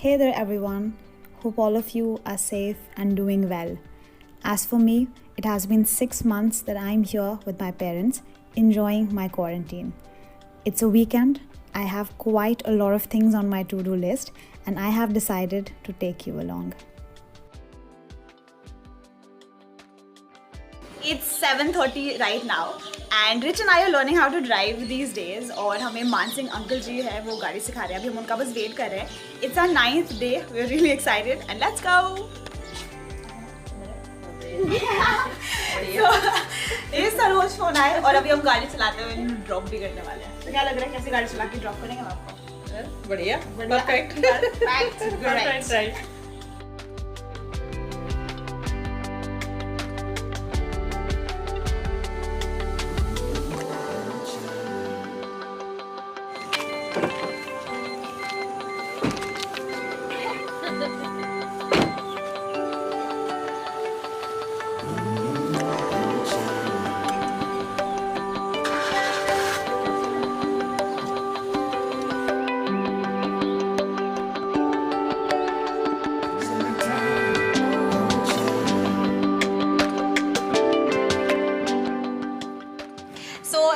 Hey there, everyone. Hope all of you are safe and doing well. As for me, it has been 6 months that I'm here with my parents, enjoying my quarantine. It's a weekend. I have quite a lot of things on my to do list, and I have decided to take you along. It's 7:30 right now and Rich and I are learning how to drive these days और हमें मान Singh uncle जी है वो गाड़ी सिखा रहे हैं. अभी हम उनका बस वेट कर रहे हैं. It's our 9th day. We're really excited and let's go. So, ये सरोज फोन आए और अभी हम गाड़ी चलाते हुए ड्रॉप भी करने वाले हैं. तो क्या लग रहा है कैसे गाड़ी चला के ड्रॉप करेंगे हम आपको? बढ़िया perfect perfect right.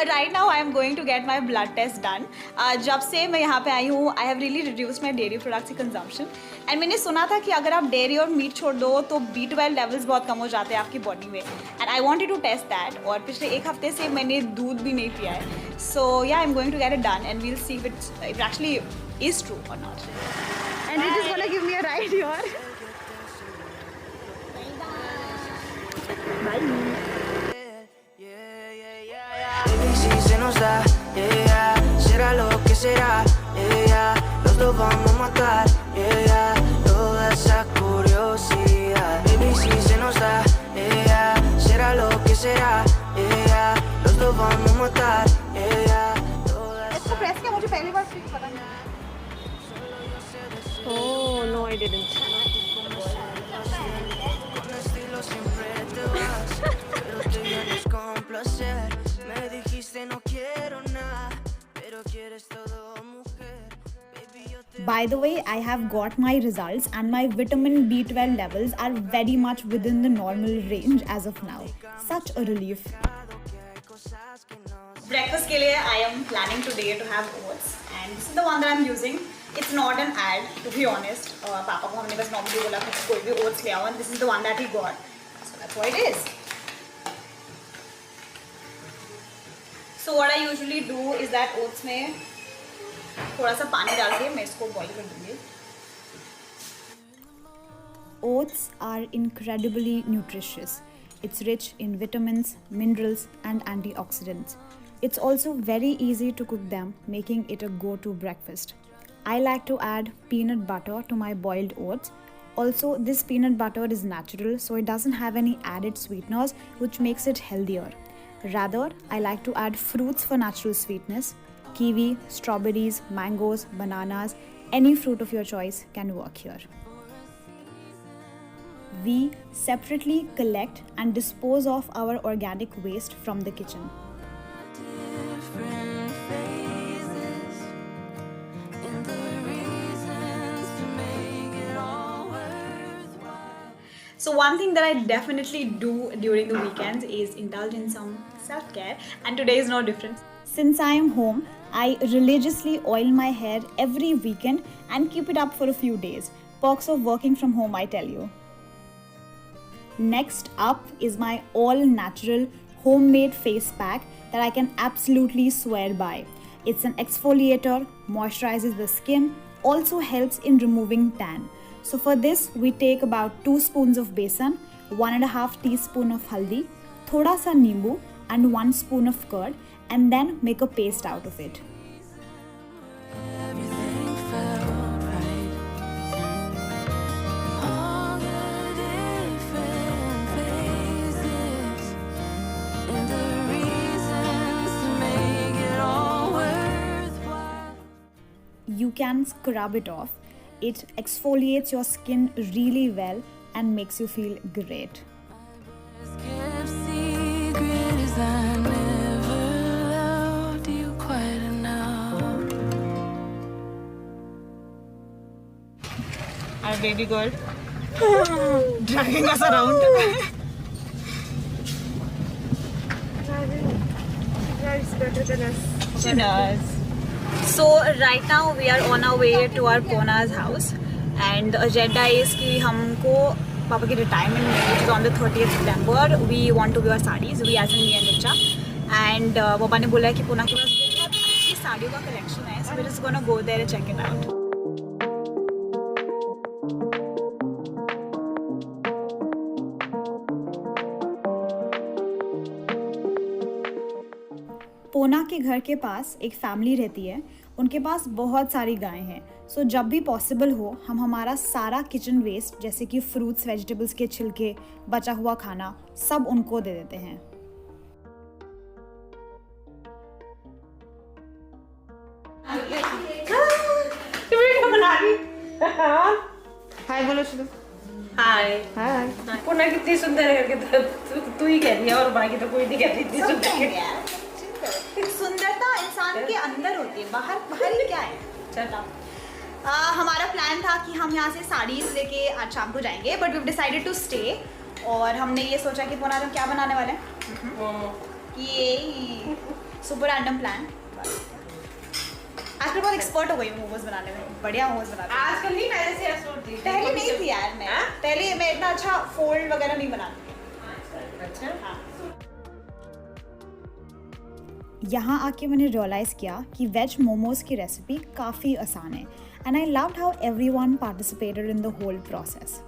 Right now I am going to get my blood test done. जब से मैं यहाँ पे आई हूँ I have really reduced my dairy products consumption. And मैंने सुना था कि अगर आप डेयरी और मीट छोड़ दो तो B12 लेवल्स बहुत कम हो जाते हैं आपकी बॉडी में. And I wanted to test that. और पिछले एक हफ्ते से मैंने दूध भी नहीं पिया है. So yeah, I'm going to get it done and we'll see if it actually is true or not. And it is gonna give me a ride here. Bye. Se nos da, yeah, será lo que será, yeah, los dos vamos a matar, yeah, toda esa curiosidad. Baby, si se nos da, yeah, será lo que será, yeah, los dos vamos a matar, yeah, toda esa. इसको press किया मुझे पहली बार पता नहीं. Oh no, I didn't. Con estilo siempre te vas, pero te vienes con placer. Me dijiste no quiero nada, pero quieres todo, mujer. Baby, yo te. By the way, I have got my results and my vitamin B12 levels are very much within the normal range as of now. Such a relief. Breakfast के लिए I am planning today to have oats and this is the one that I'm using. It's not an ad to be honest. पापा को हमने बस normally बोला कि कोई भी oats ले आओ and this is the one that he got. So that's what it is. So what I usually do is that oats में थोड़ा सा पानी डाल के मैं इसको boil कर दूँगी. Oats are incredibly nutritious. It's rich in vitamins, minerals, and antioxidants. It's also very easy to cook them, making it a go-to breakfast. I like to add peanut butter to my boiled oats. Also, this peanut butter is natural, so it doesn't have any added sweeteners, which makes it healthier. Rather, I like to add fruits for natural sweetness. Kiwi, strawberries, mangoes, bananas, any fruit of your choice can work here. We separately collect and dispose of our organic waste from the kitchen. Different phases and the reasons to make it all worthwhile. So one thing that I definitely do during the weekends is indulge in some self-care and today is no different. Since I am home, I religiously oil my hair every weekend and keep it up for a few days. Perks of working from home, I tell you. Next up is my all-natural homemade face pack that I can absolutely swear by. It's an exfoliator, moisturizes the skin, also helps in removing tan. So for this, we take about 2 spoons of besan, 1.5 teaspoon of haldi, thoda sa nimbu, and 1 spoon of curd, and then make a paste out of it. Everything felt right. All the different phases and the reasons to make it all worthwhile. You can scrub it off. It exfoliates your skin really well and makes you feel great. Kept secret is I never loved you quite enough. our baby girl, dragging us around. It's better than us. She does. So right now we are on our way to our Pona's house, and the agenda is कि हमको पापा की retirement में, which is on the 30th September, we want to wear sarees, we as in me and Richa, and पापा ने बोला है कि पुणे के पास बहुत अच्छी साड़ियों का collection है, so we're just gonna go there and check it out. पोना के घर के पास एक फैमिली रहती है, उनके पास बहुत सारी गायें हैं। सो जब भी पॉसिबल हो हम हमारा सारा किचन वेस्ट जैसे कि फ्रूट्स वेजिटेबल्स के छिलके, बचा हुआ खाना सब उनको दे देते हैं। हाय बोलो शुरू। हाय हाय। पुणे कितनी सुंदर है करके तू ही कह रही है और बाकी तो कोई नहीं कह रही इतनी सुंदर है। सुंदरता इंसान के अंदर होती है, बाहर बाहर ही क्या है। चलो हमारा प्लान था कि हम यहाँ से साड़ीज लेके आज शाम को जाएंगे, but we decided to stay. और हमने ये सोचा कि पुणे हम क्या बनाने वाले हैं, ये सुपर रैंडम प्लान। आजकल बहुत एक्सपर्ट हो गई हूँ मोमोज बनाने में, बढ़िया मोमोज बनाती हूँ। आजकल नहीं, पहले से एक्सपर्ट थी। पहले नहीं थी यार मैं, पहले मैं इतना अच्छा फोल्ड वगैरह नहीं बनाती। अच्छा हाँ। यहाँ आके मैंने रियलाइज़ किया कि वेज मोमोज की रेसिपी काफ़ी आसान है, and I loved how everyone participated in the whole process.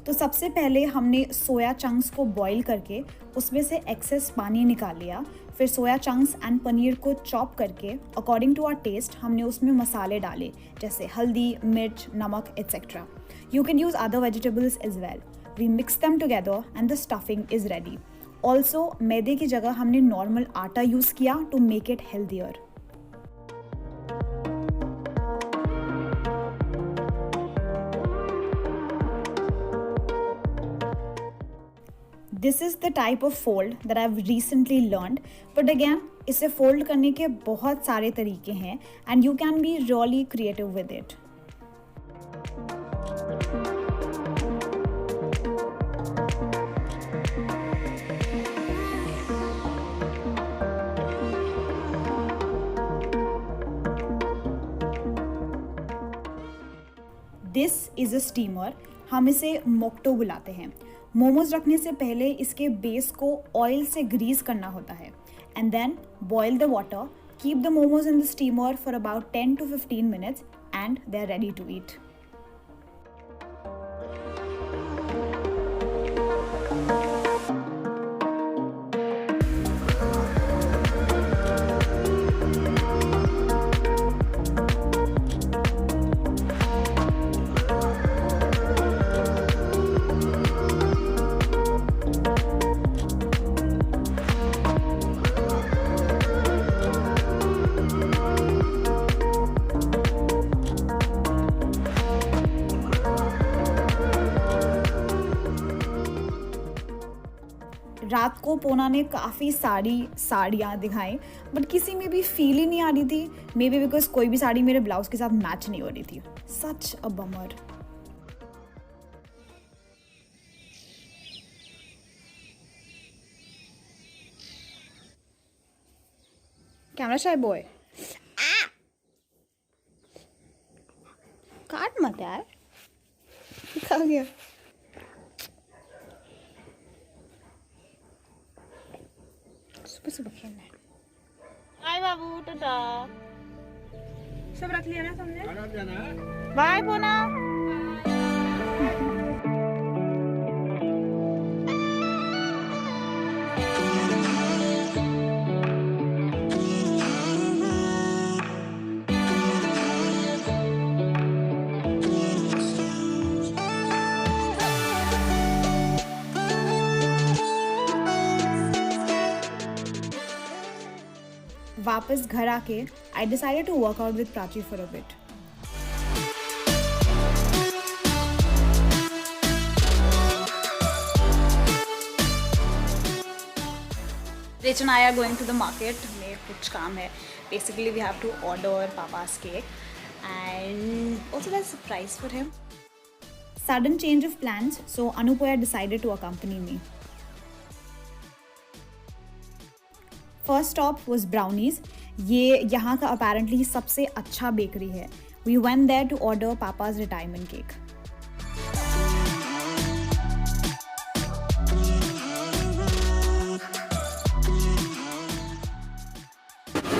तो सबसे पहले हमने सोया चंक्स को बॉईल करके उसमें से एक्सेस पानी निकाल लिया। फिर सोया चंक्स एंड पनीर को चॉप करके अकॉर्डिंग टू आवर टेस्ट हमने उसमें मसाले डाले, जैसे हल्दी, मिर्च, नमक etcetera. You can use other vegetables as well. We mix them together and the stuffing is ready. Also, मैदे की जगह हमने नॉर्मल आटा यूज़ किया to make it healthier. This is the type of fold that I've recently learned. But again, इसे fold करने के बहुत सारे तरीके हैं and you can be really creative with it. This is a steamer, हम इसे मोक्टो बुलाते हैं। मोमोज रखने से पहले इसके बेस को ऑयल से ग्रीस करना होता है and then boil the water, keep the momos in the steamer for about 10 to 15 minutes and they are ready to eat. रात को पोना ने काफ़ी सारी साड़ियाँ दिखाई, बट किसी में भी फील ही नहीं आ रही थी। मे बी बिकॉज कोई भी साड़ी मेरे ब्लाउज के साथ मैच नहीं हो रही थी। सच अ बमर। कैमरा शाय बॉय, काट मत यार, खा गया। सुबह सुबह खेलना है। हाय बाबू, टाटा। सब रख लिया ना तुमने? बाय पोना। वापस घर आके I decided to work out with Prachi for a bit. Rich and I are going to the market. मेरे कुछ काम है. Basically, we have to order Papa's cake, and also there's a surprise for him. Sudden change of plans, so Anupoya decided to accompany me. First stop was Brownies. ये यहाँ का apparently सबसे अच्छा bakery है. We went there to order Papa's retirement cake.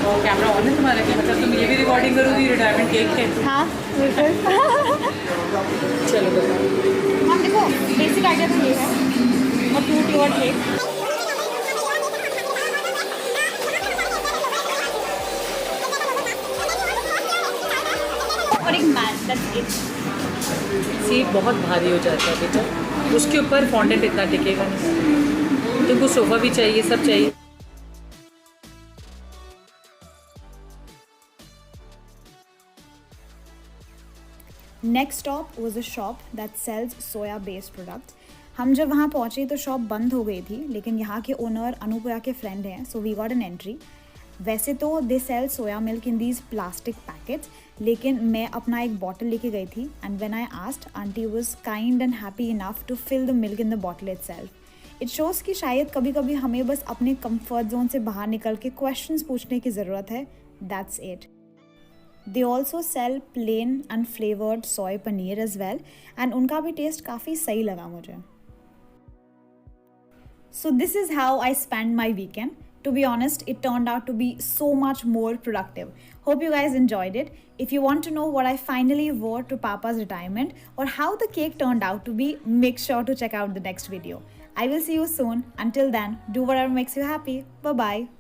और camera on है तुम्हारा क्या मतलब तुम ये भी रिकॉर्डिंग करोगी रिटायरमेंट केक के? हाँ बिल्कुल. चलो बताओ. हाँ देखो बेसिक आइडिया तो ये है और टू योर केक. और एक मैट दैट्स इट. सीट बहुत भारी हो जाता है बेटा, उसके ऊपर फॉन्डेंट इतना टिकेगा नहीं. तुमको सोफ़ा भी चाहिए, सब चाहिए. Next stop was a shop that sells soya based products. हम जब वहाँ पहुँचे तो शॉप बंद हो गई थी, लेकिन यहाँ के ओनर अनुपया के फ्रेंड हैं, so we got an entry. वैसे तो they sell soya milk in these plastic packets, लेकिन मैं अपना एक बॉटल लेके गई थी and when I asked aunty was kind and happy enough to fill the milk in the bottle itself. It shows कि शायद कभी कभी हमें बस अपने कंफर्ट जोन से बाहर निकल के क्वेश्चंस पूछने की ज़रूरत है. That's it. They also sell plain and flavored soy paneer as well, and उनका भी टेस्ट काफ़ी सही लगा मुझे. So this is how I spent my weekend. To be honest, it turned out to be so much more productive. Hope you guys enjoyed it. If you want to know what I finally wore to Papa's retirement or how the cake turned out to be, make sure to check out the next video. I will see you soon. Until then, do whatever makes you happy. Bye-bye.